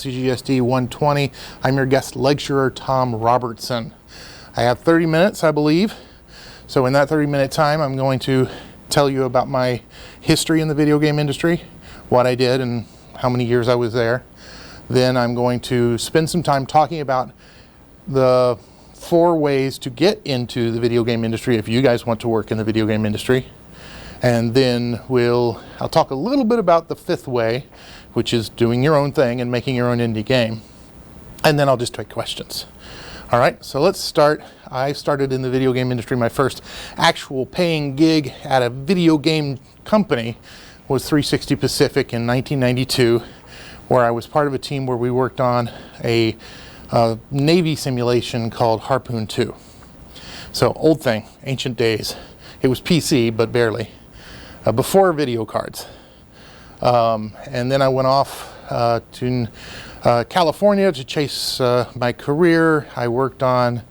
LCGSD 120. I'm your guest lecturer, Thom Robertson. I have 30 minutes, I believe. So in that 30-minute time, I'm going to tell you about my history in the video game industry, what I did and how many years I was there. Then I'm going to spend some time talking about the 4 ways to get into the video game industry if you guys want to work in the video game industry. And then I'll talk a little bit about the 5th way, which is doing your own thing and making your own indie game. And then I'll just take questions. All right, so let's start. I started in the video game industry. My first actual paying gig at a video game company was 360 Pacific in 1992, where I was part of a team where we worked on a Navy simulation called Harpoon 2. So old thing, ancient days. It was PC, but barely. Before video cards. And then I went off to California to chase my career. I worked on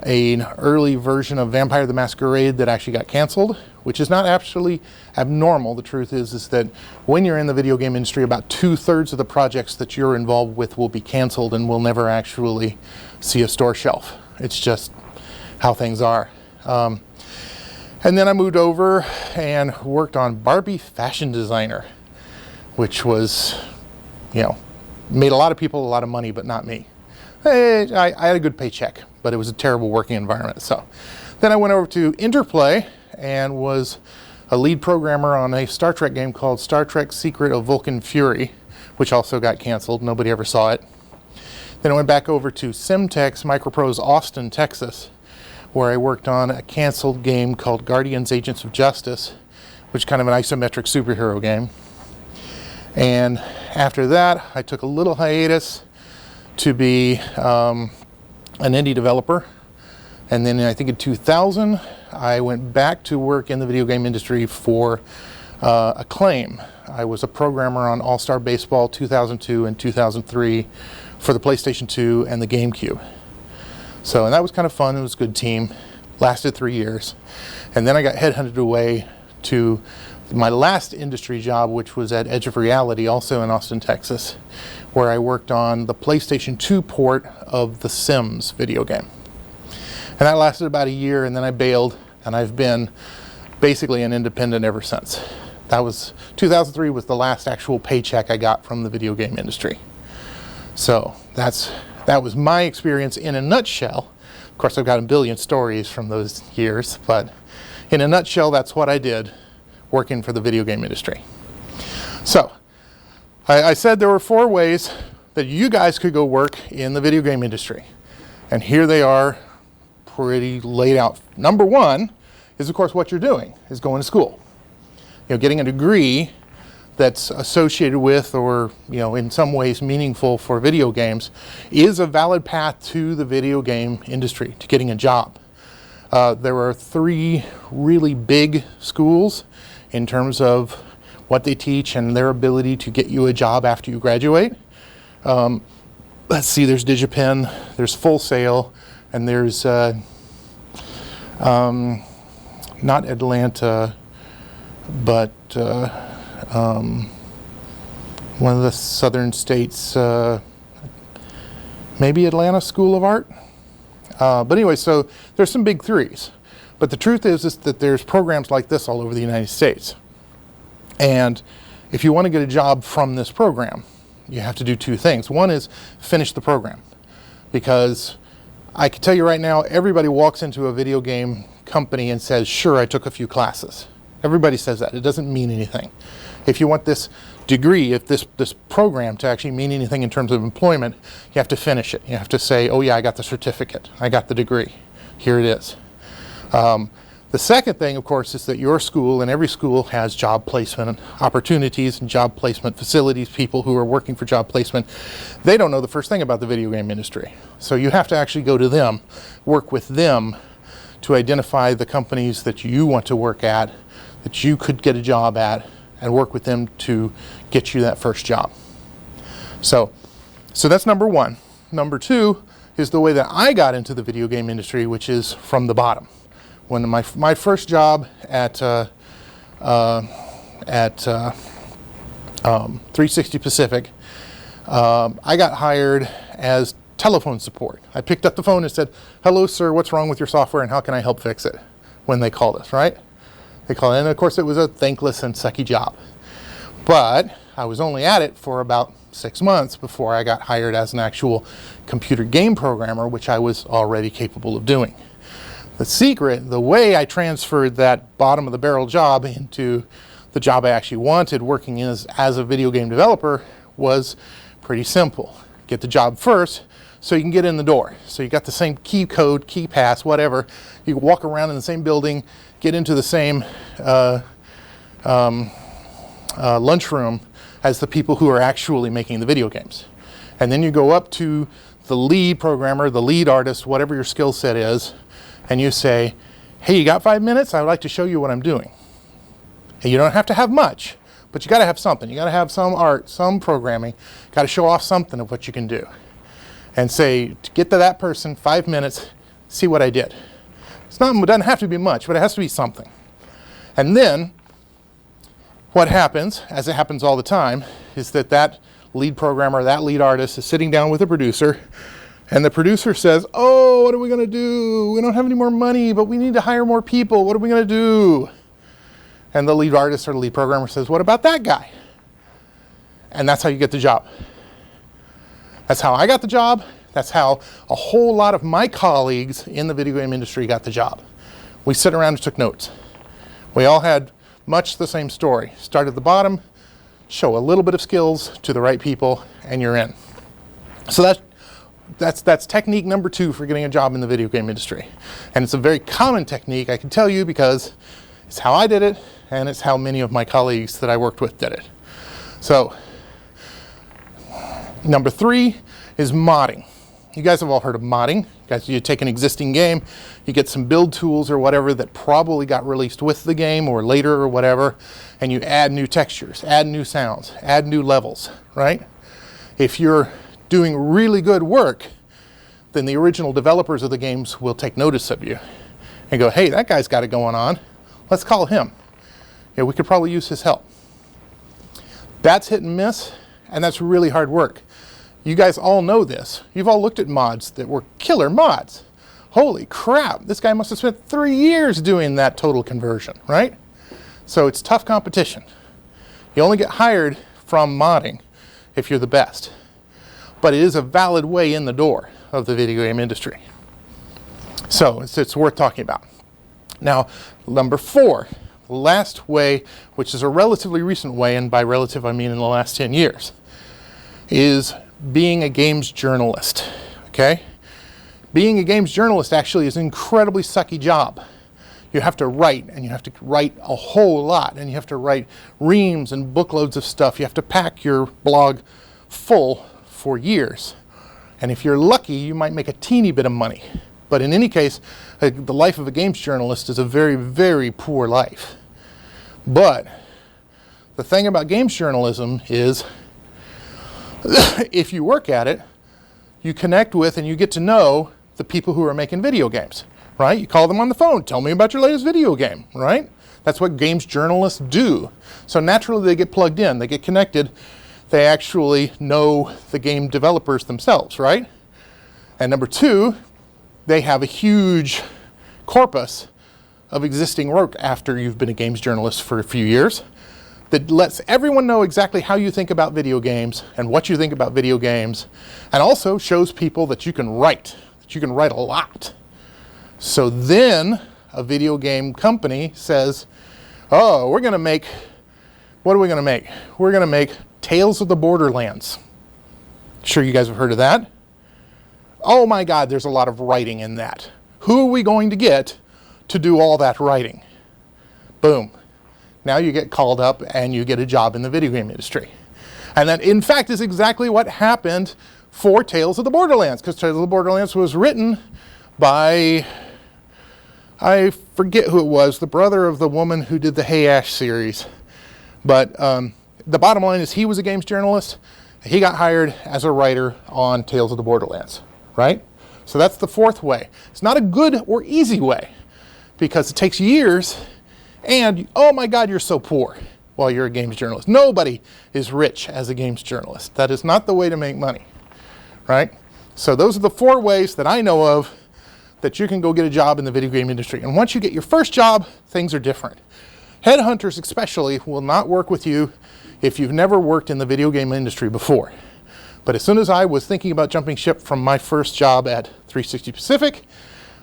an early version of Vampire the Masquerade that actually got canceled, which is not actually abnormal. The truth is that when you're in the video game industry, about 2/3 of the projects that you're involved with will be canceled and will never actually see a store shelf. It's just how things are. And then I moved over and worked on Barbie Fashion Designer, which was, made a lot of people a lot of money, but not me. I had a good paycheck, but it was a terrible working environment. So then I went over to Interplay and was a lead programmer on a Star Trek game called Star Trek Secret of Vulcan Fury, which also got canceled. Nobody ever saw it. Then I went back over to Simtex Microprose Austin, Texas, where I worked on a canceled game called Guardians Agents of Justice, which is kind of an isometric superhero game. And after that, I took a little hiatus to be an indie developer. And then I think in 2000, I went back to work in the video game industry for Acclaim. I was a programmer on All-Star Baseball 2002 and 2003 for the PlayStation 2 and the GameCube. So, and that was kind of fun. It was a good team. Lasted 3 years. And then I got headhunted away to my last industry job, which was at Edge of Reality, also in Austin, Texas, where I worked on the PlayStation 2 port of the Sims video game. And that lasted about a year, and then I bailed, and I've been basically an independent ever since. 2003 was the last actual paycheck I got from the video game industry. So that was my experience in a nutshell. Of course, I've got a billion stories from those years, but in a nutshell, that's what I did working for the video game industry. So, I said there were 4 ways that you guys could go work in the video game industry. And here they are, pretty laid out. Number 1 is, of course, what you're doing, is going to school. Getting a degree that's associated with or in some ways meaningful for video games is a valid path to the video game industry, to getting a job. There are 3 really big schools in terms of what they teach and their ability to get you a job after you graduate. Let's see, there's DigiPen, there's Full Sail, and there's not Atlanta, but one of the southern states, maybe Atlanta School of Art. But anyway, so there's some big 3s. But the truth is that there's programs like this all over the United States. And if you want to get a job from this program, you have to do 2 things. One is finish the program. Because I can tell you right now, everybody walks into a video game company and says, sure, I took a few classes. Everybody says that. It doesn't mean anything. If you want this degree, if this program to actually mean anything in terms of employment, you have to finish it. You have to say, oh yeah, I got the certificate. I got the degree. Here it is. The second thing, of course, is that your school and every school has job placement opportunities and job placement facilities, people who are working for job placement. They don't know the first thing about the video game industry. So you have to actually go to them, work with them to identify the companies that you want to work at, that you could get a job at, and work with them to get you that first job. So that's number 1. Number 2 is the way that I got into the video game industry, which is from the bottom. When my first job at 360 Pacific, I got hired as telephone support. I picked up the phone and said, "Hello, sir, what's wrong with your software and how can I help fix it?" when they called us, right? They called in, and of course it was a thankless and sucky job. But I was only at it for about 6 months before I got hired as an actual computer game programmer, which I was already capable of doing. The secret, the way I transferred that bottom of the barrel job into the job I actually wanted, working as a video game developer, was pretty simple. Get the job first so you can get in the door. So you got the same key code, key pass, whatever. You can walk around in the same building, get into the same lunchroom as the people who are actually making the video games. And then you go up to the lead programmer, the lead artist, whatever your skill set is, and you say, "Hey, you got 5 minutes? I would like to show you what I'm doing." And you don't have to have much, but you got to have something. You got to have some art, some programming. Got to show off something of what you can do. And say, to get to that person, 5 minutes, see what I did. It doesn't have to be much, but it has to be something. And then, what happens, as it happens all the time, is that lead programmer, that lead artist is sitting down with a producer, and the producer says, "Oh, what are we going to do? We don't have any more money, but we need to hire more people. What are we going to do?" And the lead artist or the lead programmer says, "What about that guy?" And that's how you get the job. That's how I got the job. That's how a whole lot of my colleagues in the video game industry got the job. We sat around and took notes. We all had much the same story. Start at the bottom, show a little bit of skills to the right people, and you're in. So that's technique number 2 for getting a job in the video game industry. And it's a very common technique, I can tell you, because it's how I did it, and it's how many of my colleagues that I worked with did it. So, number 3 is modding. You guys have all heard of modding. You take an existing game, you get some build tools or whatever that probably got released with the game or later or whatever, and you add new textures, add new sounds, add new levels, right? If you're doing really good work, then the original developers of the games will take notice of you and go, "Hey, that guy's got it going on. Let's call him. Yeah, we could probably use his help." That's hit and miss, and that's really hard work. You guys all know this. You've all looked at mods that were killer mods. Holy crap, this guy must have spent 3 years doing that total conversion, right? So it's tough competition. You only get hired from modding if you're the best. But it is a valid way in the door of the video game industry. So it's worth talking about. Now, number 4, the last way, which is a relatively recent way, and by relative I mean in the last 10 years, is being a games journalist, okay? Being a games journalist actually is an incredibly sucky job. You have to write, and you have to write a whole lot, and you have to write reams and bookloads of stuff. You have to pack your blog full for years. And if you're lucky, you might make a teeny bit of money. But in any case, the life of a games journalist is a very, very poor life. But the thing about games journalism is if you work at it, you connect with and you get to know the people who are making video games, right? You call them on the phone, tell me about your latest video game, right? That's what games journalists do. So naturally they get plugged in, they get connected, they actually know the game developers themselves, right? And number 2, they have a huge corpus of existing work after you've been a games journalist for a few years that lets everyone know exactly how you think about video games and what you think about video games, and also shows people that you can write a lot. So then a video game company says, "Oh, what are we going to make? We're going to make Tales of the Borderlands." Sure you guys have heard of that? Oh my God, there's a lot of writing in that. Who are we going to get to do all that writing? Boom. Now you get called up and you get a job in the video game industry. And that, in fact, is exactly what happened for Tales of the Borderlands, because Tales of the Borderlands was written by, I forget who it was, the brother of the woman who did the Hey Ash series. But the bottom line is he was a games journalist. He got hired as a writer on Tales of the Borderlands, right? So that's the 4th way. It's not a good or easy way, because it takes years, and oh my God, you're so poor. while you're a games journalist. Nobody is rich as a games journalist. That is not the way to make money, right? So those are the 4 ways that I know of that you can go get a job in the video game industry. And once you get your first job, things are different. Headhunters especially will not work with you if you've never worked in the video game industry before. But as soon as I was thinking about jumping ship from my first job at 360 Pacific,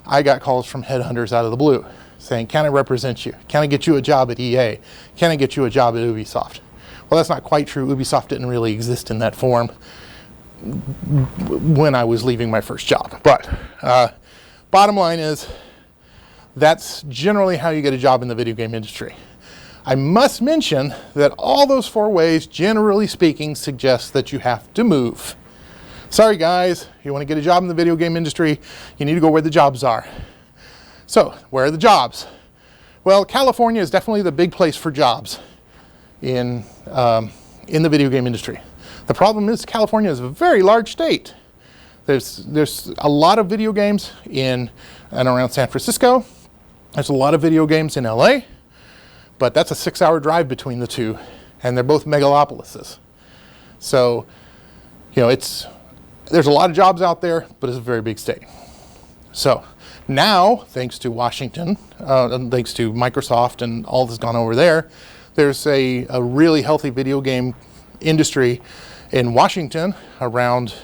I got calls from headhunters out of the blue saying, can I represent you? Can I get you a job at EA? Can I get you a job at Ubisoft? Well, that's not quite true. Ubisoft didn't really exist in that form when I was leaving my first job. But bottom line is, that's generally how you get a job in the video game industry. I must mention that all those 4 ways, generally speaking, suggest that you have to move. Sorry guys, you want to get a job in the video game industry, you need to go where the jobs are. So, where are the jobs? Well, California is definitely the big place for jobs in the video game industry. The problem is California is a very large state. There's a lot of video games in and around San Francisco. There's a lot of video games in LA, but that's a 6-hour drive between the two, and they're both megalopolises. So, you know, there's a lot of jobs out there, but it's a very big state. So now, thanks to Washington, and thanks to Microsoft and all that's gone over there, there's a really healthy video game industry in Washington around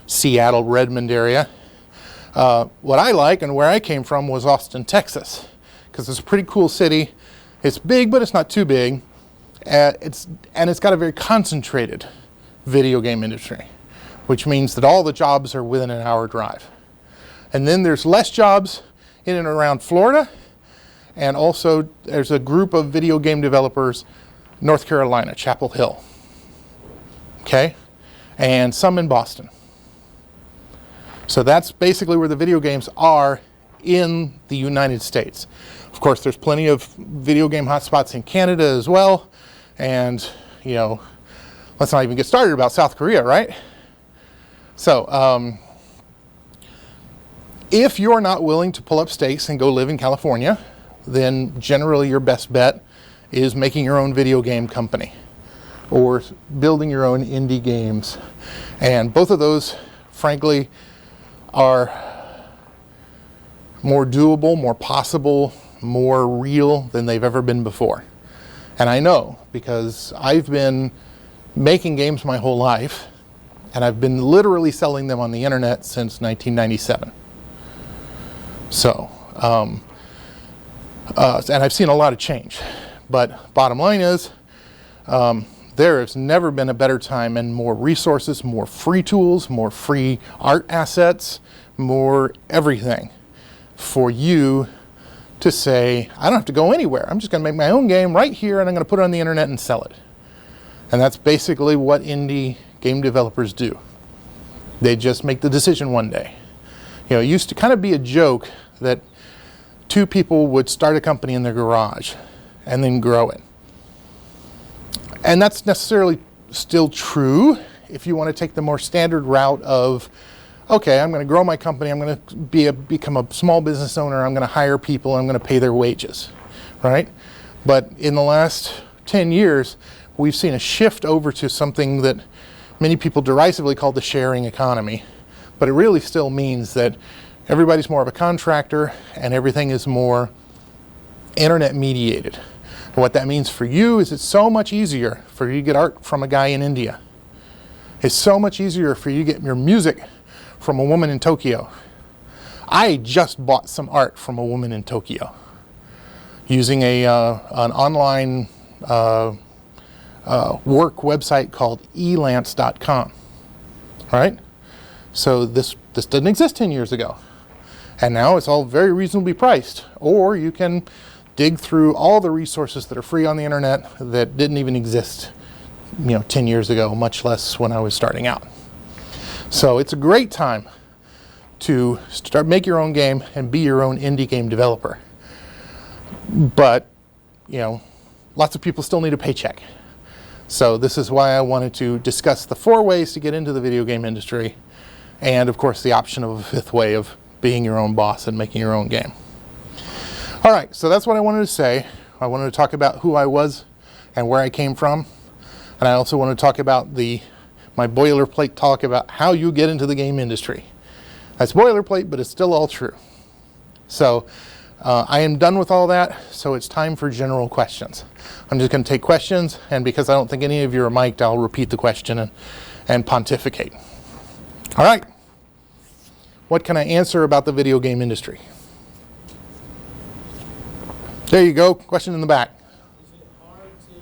Seattle, Redmond area. What I like and where I came from was Austin, Texas, because it's a pretty cool city. It's big, but it's not too big. It's got a very concentrated video game industry, which means that all the jobs are within an hour drive. And then there's less jobs in and around Florida, and also there's a group of video game developers, North Carolina, Chapel Hill, okay, and some in Boston. So that's basically where the video games are in the United States. Of course, there's plenty of video game hotspots in Canada as well. And, you know, let's not even get started about South Korea, right? So, if you're not willing to pull up stakes and go live in California, then generally your best bet is making your own video game company or building your own indie games. And both of those, frankly, are more doable, more possible, more real than they've ever been before. And I know, because I've been making games my whole life, and I've been literally selling them on the internet since 1997. So, and I've seen a lot of change. But bottom line is, there has never been a better time, and more resources, more free tools, more free art assets, more everything for you to say, I don't have to go anywhere. I'm just going to make my own game right here, and I'm going to put it on the internet and sell it. And that's basically what indie game developers do. They just make the decision one day. You know, it used to kind of be a joke that 2 people would start a company in their garage and then grow it. And that's necessarily still true if you want to take the more standard route of, okay, I'm going to grow my company, I'm going to become a small business owner, I'm going to hire people, I'm going to pay their wages, right? But in the last 10 years, we've seen a shift over to something that many people derisively call the sharing economy. But it really still means that everybody's more of a contractor and everything is more internet mediated. And what that means for you is it's so much easier for you to get art from a guy in India. It's so much easier for you to get your music from a woman in Tokyo. I just bought some art from a woman in Tokyo using an online work website called elance.com. Right? So this didn't exist 10 years ago. And now it's all very reasonably priced. Or you can dig through all the resources that are free on the internet that didn't even exist, 10 years ago, much less when I was starting out. So it's a great time to make your own game and be your own indie game developer. But, lots of people still need a paycheck. So this is why I wanted to discuss the 4 ways to get into the video game industry, and of course the option of a 5th way of being your own boss and making your own game. All right, so that's what I wanted to say. I wanted to talk about who I was and where I came from. And I also want to talk about my boilerplate talk about how you get into the game industry. That's boilerplate, but it's still all true. So I am done with all that, so it's time for general questions. I'm just going to take questions, and because I don't think any of you are mic'd, I'll repeat the question and pontificate. All right. What can I answer about the video game industry? There you go. Question in the back. Is it hard to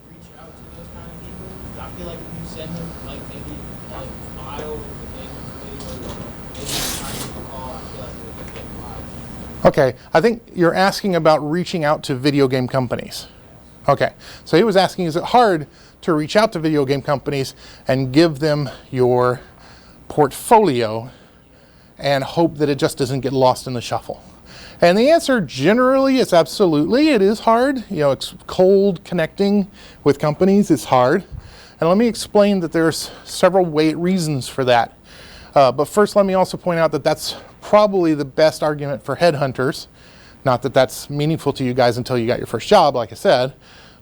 reach out to those kind of people? I feel like if you send them like maybe a file with the game information, or maybe trying to call, I feel like it would get live. Okay, I think you're asking about reaching out to video game companies. Okay, so he was asking, is it hard to reach out to video game companies and give them your portfolio and hope that it just doesn't get lost in the shuffle? And the answer generally is absolutely. It is hard. You know, it's cold connecting with companies is hard. And let me explain that there's several reasons for that. But first, let me also point out that that's probably the best argument for headhunters. Not that that's meaningful to you guys until you got your first job, like I said.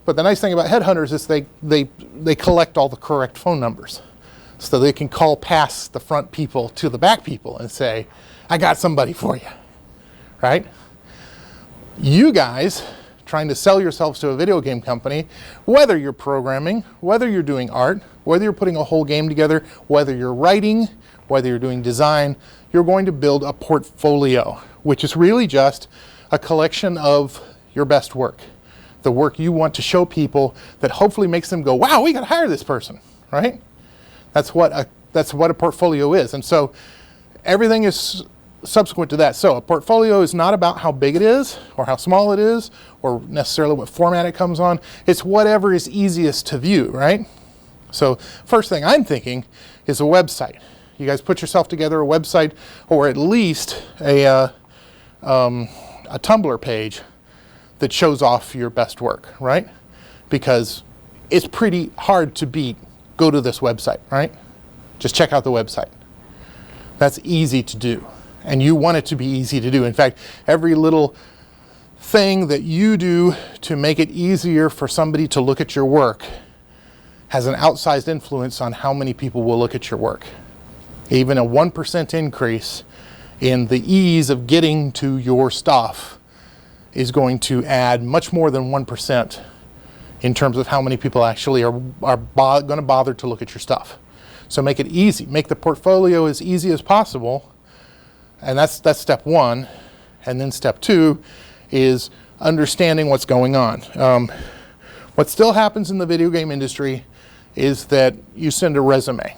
But the nice thing about headhunters is they collect all the correct phone numbers. So they can call past the front people to the back people and say, I got somebody for you. Right? You guys trying to sell yourselves to a video game company, whether you're programming, whether you're doing art, whether you're putting a whole game together, whether you're writing, whether you're doing design, you're going to build a portfolio, which is really just a collection of your best work. The work you want to show people that hopefully makes them go, wow, we got to hire this person, right? That's what a portfolio is. And so everything is subsequent to that. So a portfolio is not about how big it is or how small it is or necessarily what format it comes on. It's whatever is easiest to view, right? So first thing I'm thinking is a website. You guys put yourself together a website, or at least a Tumblr page that shows off your best work, right? Because it's pretty hard to beat, go to this website, right? Just check out the website. That's easy to do. And you want it to be easy to do. In fact, every little thing that you do to make it easier for somebody to look at your work has an outsized influence on how many people will look at your work. Even a 1% increase in the ease of getting to your stuff is going to add much more than 1% in terms of how many people actually are going to bother to look at your stuff. So make it easy. Make the portfolio as easy as possible. And that's step one. And then step two is understanding what's going on. What still happens in the video game industry is that you send a resume.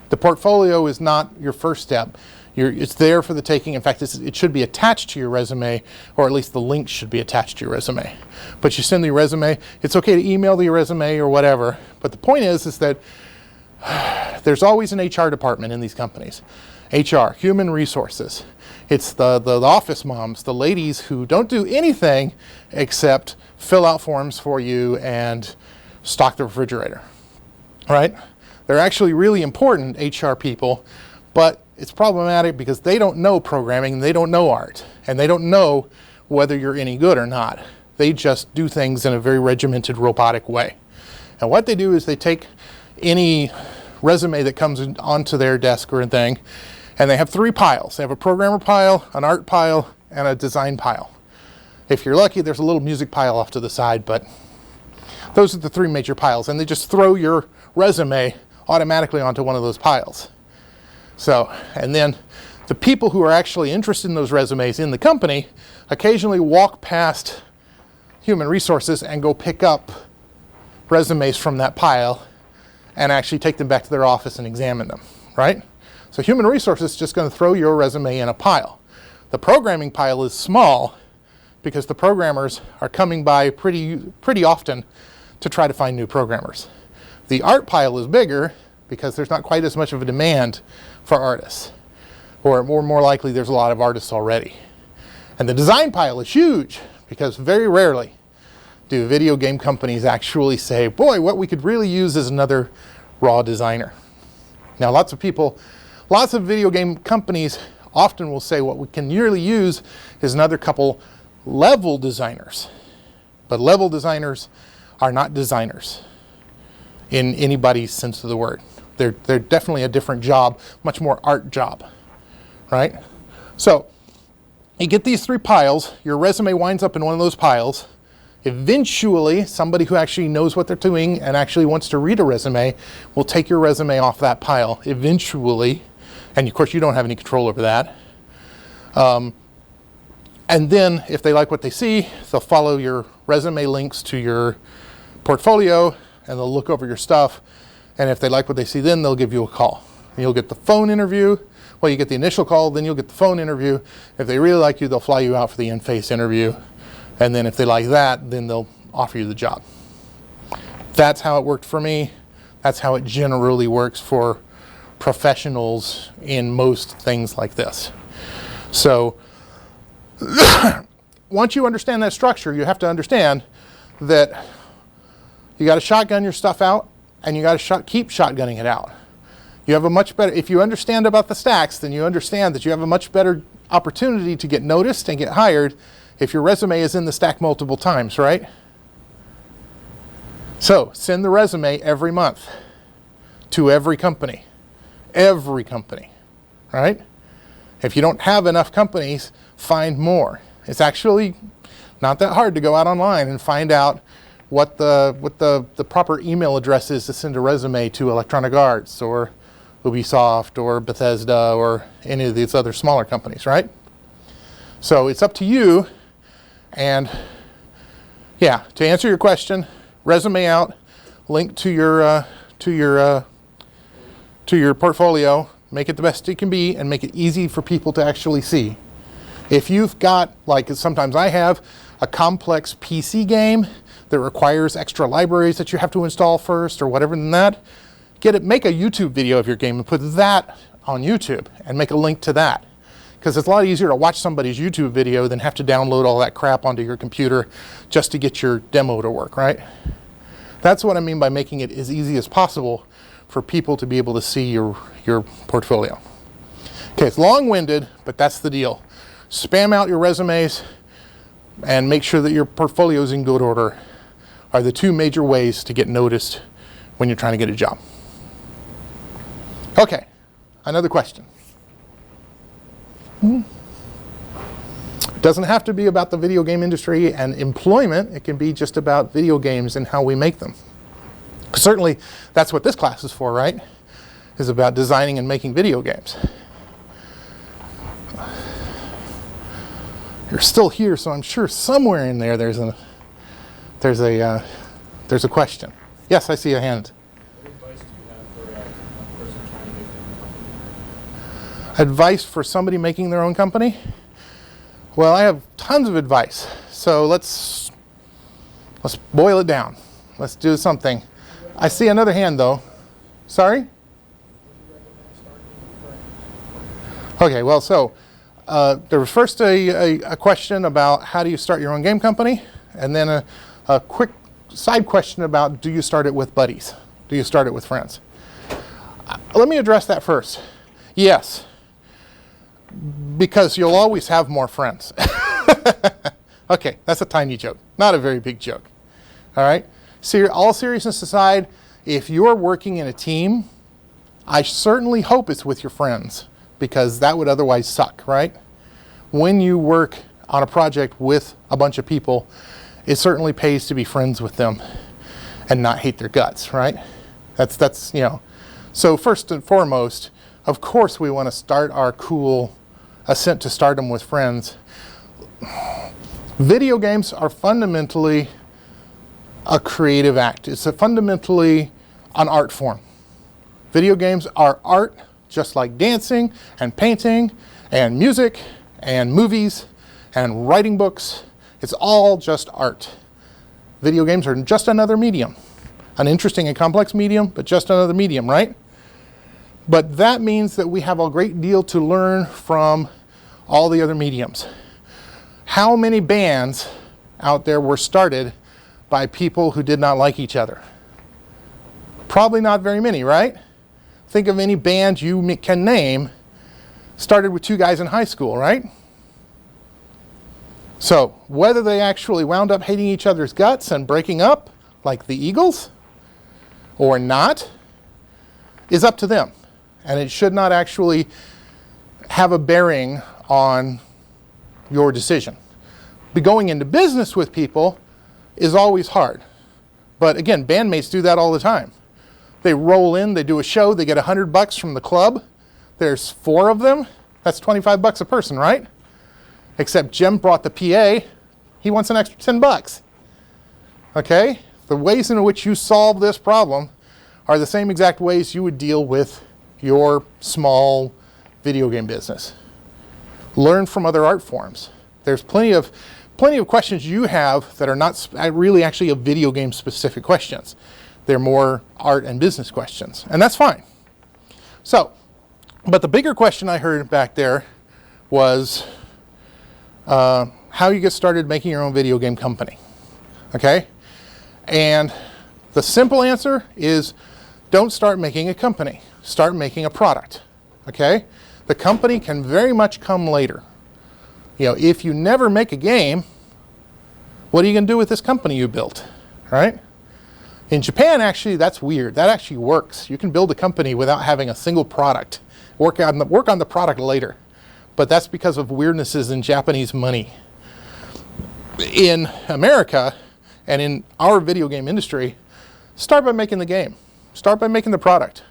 The portfolio is not your first step. It's there for the taking. In fact, it should be attached to your resume, or at least the link should be attached to your resume. But you send the resume. It's okay to email the resume or whatever. But the point is that there's always an HR department in these companies. HR, human resources. It's the office moms, the ladies who don't do anything except fill out forms for you and stock the refrigerator, right? They're actually really important HR people, but it's problematic because they don't know programming, they don't know art, and they don't know whether you're any good or not. They just do things in a very regimented, robotic way. And what they do is they take any resume that comes onto their desk or thing, and they have three piles. They have a programmer pile, an art pile, and a design pile. If you're lucky, there's a little music pile off to the side, but those are the three major piles, and they just throw your resume automatically onto one of those piles. So, and then the people who are actually interested in those resumes in the company occasionally walk past human resources and go pick up resumes from that pile and actually take them back to their office and examine them, right? So human resources is just going to throw your resume in a pile. The programming pile is small because the programmers are coming by pretty often to try to find new programmers. The art pile is bigger because there's not quite as much of a demand for artists. Or more likely, there's a lot of artists already. And the design pile is huge because very rarely do video game companies actually say, boy, what we could really use is another raw designer. Now, lots of video game companies often will say what we can really use is another couple level designers. But level designers are not designers in anybody's sense of the word. They're definitely a different job, much more art job, right? So you get these 3 piles, your resume winds up in one of those piles. Eventually, somebody who actually knows what they're doing and actually wants to read a resume will take your resume off that pile eventually, and of course you don't have any control over that. And then if they like what they see, they'll follow your resume links to your portfolio and they'll look over your stuff. And if they like what they see, then they'll give you a call. And you'll get the phone interview. Well, you get the initial call, then you'll get the phone interview. If they really like you, they'll fly you out for the in-face interview. And then if they like that, then they'll offer you the job. That's how it worked for me. That's how it generally works for professionals in most things like this. So once you understand that structure, you have to understand that you got to shotgun your stuff out and you got to keep shotgunning it out. You have a much better, if you understand about the stacks, then you understand that you have a much better opportunity to get noticed and get hired if your resume is in the stack multiple times, right? So send the resume every month to every company, right? If you don't have enough companies, find more. It's actually not that hard to go out online and find out what the proper email address is to send a resume to Electronic Arts or Ubisoft or Bethesda or any of these other smaller companies, right? So it's up to you. And yeah, to answer your question, resume out, link to your portfolio, make it the best it can be, and make it easy for people to actually see. If you've got, like sometimes I have, a complex PC game that requires extra libraries that you have to install first or whatever than that, make a YouTube video of your game and put that on YouTube and make a link to that. Because it's a lot easier to watch somebody's YouTube video than have to download all that crap onto your computer just to get your demo to work, right? That's what I mean by making it as easy as possible for people to be able to see your portfolio. Okay, it's long-winded, but that's the deal. Spam out your resumes and make sure that your portfolio is in good order are the 2 major ways to get noticed when you're trying to get a job. Okay, another question. It doesn't have to be about the video game industry and employment. It can be just about video games and how we make them. Certainly, that's what this class is for, right? Is about designing and making video games. You're still here, so I'm sure somewhere in there there's a question. Yes, I see a hand. What advice do you have for a person trying to make their own company? Advice for somebody making their own company? Well, I have tons of advice. So let's boil it down. Let's do something. I see another hand though. Sorry? Okay, well, so there was first a question about how do you start your own game company, and then a quick side question about do you start it with buddies? Do you start it with friends? Let me address that first. Yes, because you'll always have more friends. Okay, that's a tiny joke, not a very big joke. All right? All seriousness aside, if you're working in a team, I certainly hope it's with your friends, because that would otherwise suck, right? When you work on a project with a bunch of people, it certainly pays to be friends with them and not hate their guts, right? That's you know. So first and foremost, of course we want to start our cool ascent to stardom with friends. Video games are fundamentally a creative act. It's fundamentally an art form. Video games are art, just like dancing and painting and music and movies and writing books. It's all just art. Video games are just another medium. An interesting and complex medium, but just another medium, right? But that means that we have a great deal to learn from all the other mediums. How many bands out there were started by people who did not like each other? Probably not very many, right? Think of any band you can name started with 2 guys in high school, right? So whether they actually wound up hating each other's guts and breaking up, like the Eagles or not, is up to them. And it should not actually have a bearing on your decision. But going into business with people is always hard. But again, bandmates do that all the time. They roll in, they do a show, they get $100 from the club. There's 4 of them. That's $25 a person, right? Except Jim brought the PA. He wants an extra $10. Okay? The ways in which you solve this problem are the same exact ways you would deal with your small video game business. Learn from other art forms. There's plenty of questions you have that are not really actually a video game specific questions. They're more art and business questions, and that's fine. So, but the bigger question I heard back there was how you get started making your own video game company. Okay? And the simple answer is don't start making a company. Start making a product. Okay? The company can very much come later. You know, if you never make a game, what are you going to do with this company you built? Right? In Japan, actually, that's weird. That actually works. You can build a company without having a single product. Work on the product later. But that's because of weirdnesses in Japanese money. In America, and in our video game industry, start by making the game. Start by making the product.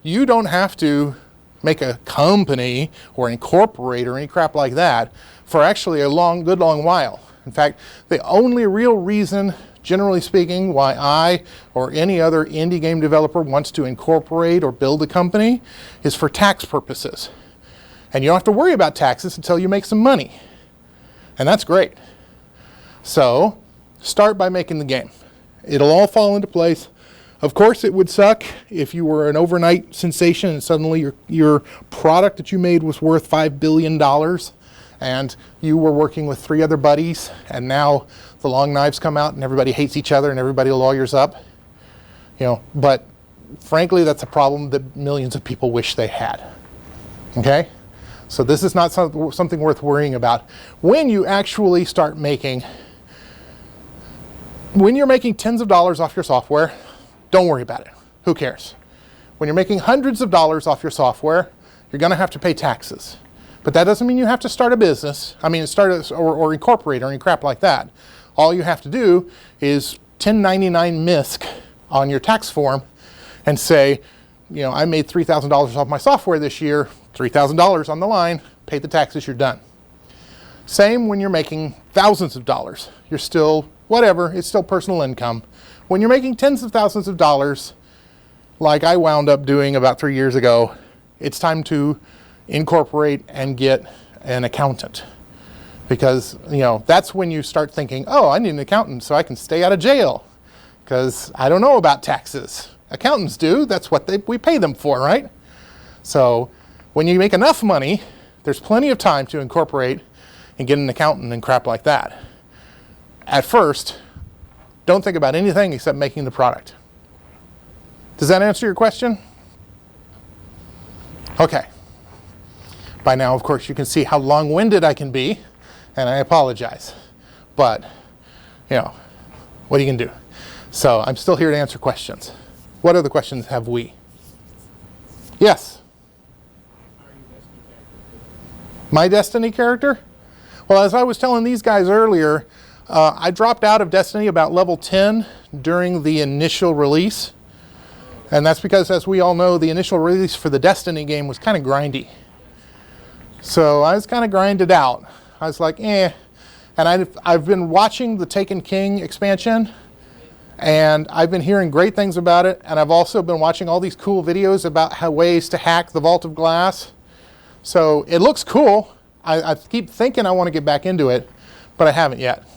You don't have to make a company or incorporate or any crap like that for actually a good long while. In fact, the only real reason, generally speaking, why I or any other indie game developer wants to incorporate or build a company is for tax purposes. And you don't have to worry about taxes until you make some money. And that's great. So, start by making the game. It'll all fall into place. Of course, it would suck if you were an overnight sensation and suddenly your product that you made was worth $5 billion and you were working with 3 other buddies and now the long knives come out and everybody hates each other and everybody lawyers up. You know, but frankly, that's a problem that millions of people wish they had. Okay? So this is not something worth worrying about. When you actually start making, when you're making tens of dollars off your software, don't worry about it. Who cares? When you're making hundreds of dollars off your software, you're going to have to pay taxes. But that doesn't mean you have to start a business. I mean, or incorporate or any crap like that. All you have to do is 1099 MISC on your tax form and say, you know, I made $3,000 off my software this year, $3,000 on the line, pay the taxes, you're done. Same when you're making thousands of dollars. You're still, whatever, it's still personal income. When you're making tens of thousands of dollars, like I wound up doing about 3 years ago, it's time to incorporate and get an accountant. Because, you know, that's when you start thinking, oh, I need an accountant so I can stay out of jail. Because I don't know about taxes. Accountants do. That's what we pay them for, right? So when you make enough money, there's plenty of time to incorporate and get an accountant and crap like that. At first, don't think about anything except making the product. Does that answer your question? Okay. By now, of course, you can see how long-winded I can be, and I apologize. But, you know, what are you going to do? So I'm still here to answer questions. What other questions have we? Yes? My Destiny character? Well, as I was telling these guys earlier, I dropped out of Destiny about level 10 during the initial release. And that's because, as we all know, the initial release for the Destiny game was kind of grindy. So I was kind of grinded out. I was like, eh. And I've been watching the Taken King expansion, and I've been hearing great things about it. And I've also been watching all these cool videos about how ways to hack the Vault of Glass. So it looks cool. I keep thinking I want to get back into it, but I haven't yet.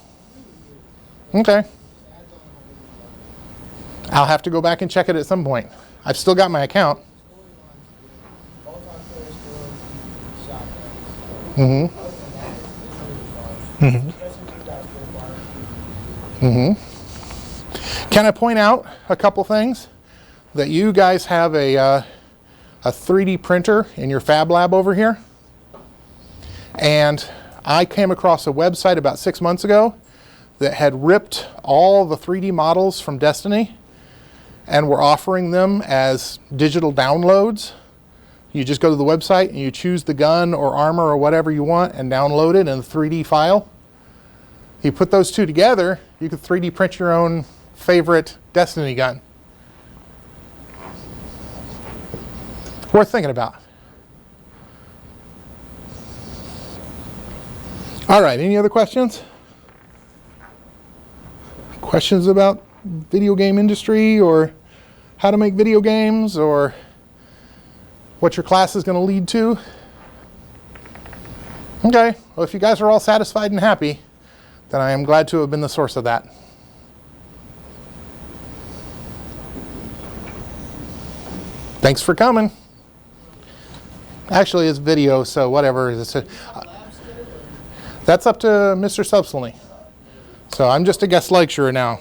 Okay. I'll have to go back and check it at some point. I've still got my account. Mm-hmm. Mm-hmm. Mm-hmm. Can I point out a couple things? That you guys have a 3D printer in your Fab Lab over here. And I came across a website about 6 months ago that had ripped all the 3D models from Destiny and were offering them as digital downloads. You just go to the website and you choose the gun or armor or whatever you want and download it in a 3D file. You put those two together, you could 3D print your own favorite Destiny gun. Worth thinking about. All right, any other questions? Questions about video game industry or how to make video games or what your class is going to lead to? Okay, well, if you guys are all satisfied and happy, then I am glad to have been the source of that. Thanks for coming. Actually, it's video, so whatever. That's up to Mr. Subsley. So I'm just a guest lecturer now.